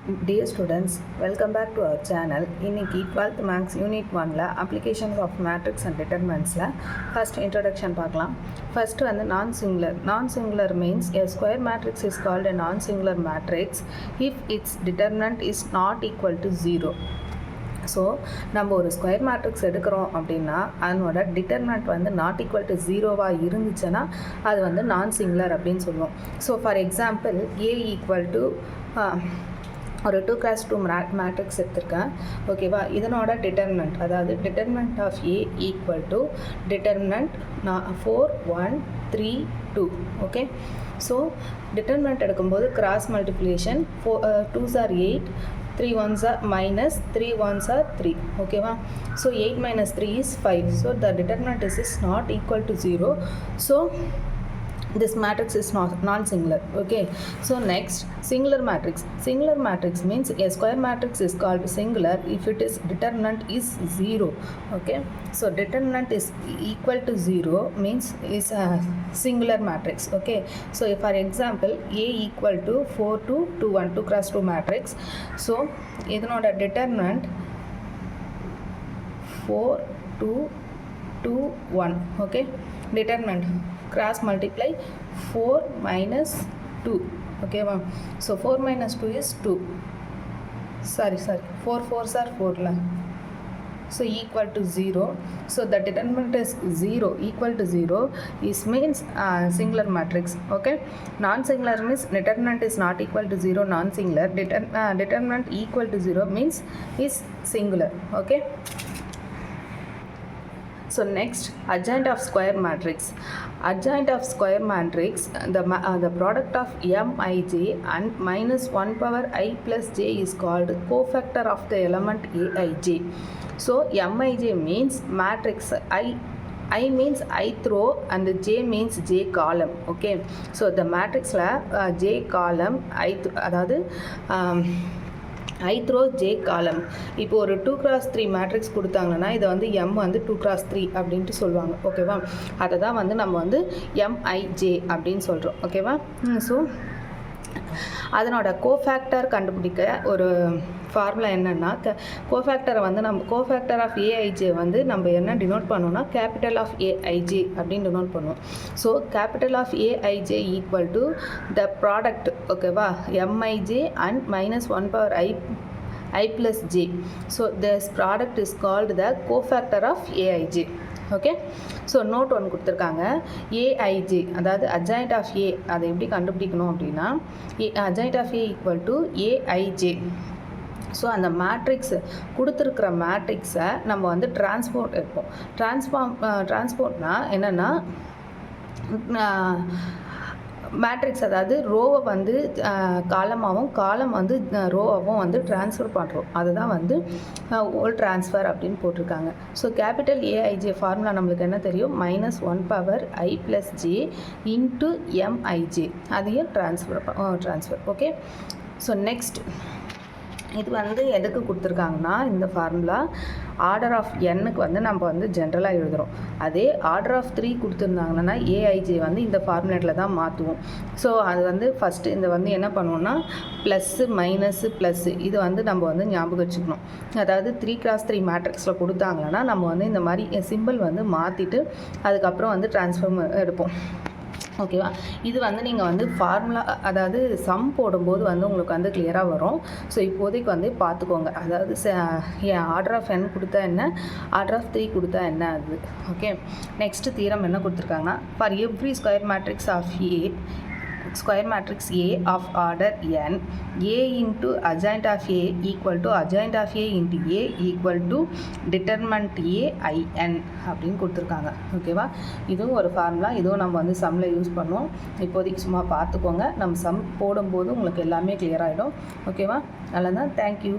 Dear students, welcome back to our channel. இன்னைக்கு 12th Maths Unit 1ல Applications of Matrix and Determinantsல first introduction பார்க்கலாம். First வந்து non-singular. Non-singular means a square matrix is called a non-singular matrix if its determinant is not equal to 0. So நம்ம ஒரு square matrix எடுக்கிறோம் அப்படின்னா அதனோட determinant வந்து not equal to ஜீரோவாக இருந்துச்சுன்னா அது வந்து நான் சிங்குலர் அப்படின்னு சொல்லுவோம். So for example A equal to ஒரு 2x2 மேட்ரிக்ஸ் எடுத்திருக்கேன். ஓகேவா, இதனோட டிட்டர்மினன்ட் அதாவது determinant of A equal to determinant 4 1 3 2. Okay, so determinant எடுக்கும்போது cross multiplication 2s are 8, 3 1s are minus, 3 1s are 3. ஓகேவா, so 8 minus 3 is 5. So the determinant is not equal to 0. So this matrix is non-singular. Okay, so next, singular matrix. Singular matrix means a square matrix is called singular if it is determinant is 0. Okay, so determinant is equal to 0 means is a singular matrix. Okay, so if for example a equal to 4 2 2 1 2 cross 2 matrix, so இதனோட determinant 4 2 2 1. Okay, determinant cross multiply 4 minus 2. Okay, so 4 minus 2 is 2. Sorry 4 4s are 4 la. So equal to 0. So the determinant is 0, equal to 0 is means singular matrix. Okay, non-singular means determinant is not equal to 0, non-singular. Determinant equal to 0 means is singular. Okay, so next, adjoint of square matrix. Adjoint of square matrix, the product of mij and minus 1 power I plus j is called cofactor of the element aij. So mij means matrix I means ith row and j means j column. Okay, so the matrix la j column ith அதாவது ith row j column. இப்போ ஒரு 2x3 matrix கொடுத்தாங்கன்னா இதை வந்து m வந்து 2x3 அப்படின்ட்டு சொல்லுவாங்க. ஓகேவா, அதை தான் வந்து நம்ம வந்து mij அப்படின்னு சொல்கிறோம். ஓகேவா, ஸோ அதனோட கோஃபேக்டர் கண்டுபிடிக்க ஒரு ஃபார்முலா என்னென்னா கோஃபேக்டரை வந்து நம்ம கோஃபேக்டர் ஆஃப் ஏஐஜே வந்து நம்ம என்ன டினோட் பண்ணோம்னா கேபிட்டல் ஆஃப் ஏஐஜே அப்படின்னு டினோட் பண்ணுவோம். So capital of A I J equal to the product. ஓகேவா, M I J and minus 1 power I plus j. So this product is called the cofactor of aij. Okay, so note ஒன்று கொடுத்துருக்காங்க, AIJ அதாவது adjoint of ஏ. அதை எப்படி கண்டுபிடிக்கணும் அப்படின்னா adjoint of A equal to A I J. So அந்த matrix கொடுத்துருக்குற மேட்ரிக்ஸை நம்ம வந்து டிரான்ஸ்போர்ட் எடுப்போம். டிரான்ஸ்போர்ட்னா என்னென்னா மேட்ரிக்ஸ் அதாவது ரோவை வந்து காலமாகவும் காலம் வந்து ரோவாகவும் வந்து ட்ரான்ஸ்ஃபர் பண்ணுறோம். அதுதான் வந்து ஓல் ட்ரான்ஸ்ஃபர் அப்படின்னு போட்டிருக்காங்க. ஸோ கேபிட்டல் ஏஐஜே ஃபார்முலா நம்மளுக்கு என்ன தெரியும், minus 1 power I plus j into MIJ. அதையும் ட்ரான்ஸ்ஃபர். ஓகே, ஸோ நெக்ஸ்ட் இது வந்து எதுக்கு கொடுத்துருக்காங்கன்னா இந்த ஃபார்முலா ஆர்டர் ஆஃப் எண்ணுக்கு வந்து நம்ம வந்து ஜென்ரலாக எழுதுகிறோம். அதே ஆர்டர் ஆஃப் 3 கொடுத்துருந்தாங்கன்னா ஏஐஜே வந்து இந்த ஃபார்முலேட்டில் தான் மாற்றுவோம். ஸோ அது வந்து ஃபஸ்ட்டு இந்த வந்து என்ன பண்ணுவோம்னா ப்ளஸ்ஸு மைனஸு ப்ளஸ்ஸு இது வந்து நம்ம வந்து ஞாபகம் வச்சுக்கணும். அதாவது 3x3 மேட்ரிக்ஸில் கொடுத்தாங்கன்னா நம்ம வந்து இந்த மாதிரி சிம்பிள் வந்து மாற்றிட்டு அதுக்கப்புறம் வந்து ட்ரான்ஸ்ஃபார்ம் எடுப்போம். ஓகேவா, இது வந்து நீங்கள் வந்து ஃபார்முலா அதாவது சம் போடும்போது வந்து உங்களுக்கு வந்து கிளியராக வரும். ஸோ இப்போதைக்கு வந்து பார்த்துக்கோங்க. அதாவது ஆர்டர் ஆஃப் n கொடுத்தா என்ன, ஆர்டர் ஆஃப் 3 கொடுத்தா என்ன அது. ஓகே, நெக்ஸ்ட்டு தீரம் என்ன கொடுத்துருக்காங்கன்னா for every square matrix of A square matrix A of order n, A into adjoint of A equal to adjoint of A into A equal to determinant A in அப்படின்னு கொடுத்துருக்காங்க. ஓகேவா, இதுவும் ஒரு formula, இதுவும் நம்ம வந்து சம்மில் யூஸ் பண்ணுவோம். இப்போதைக்கு சும்மா பார்த்துக்கோங்க, நம்ம சம் போடும்போது உங்களுக்கு எல்லாமே கிளியர் ஆகிடும். ஓகேவா, நல்லதான். தேங்க்யூ.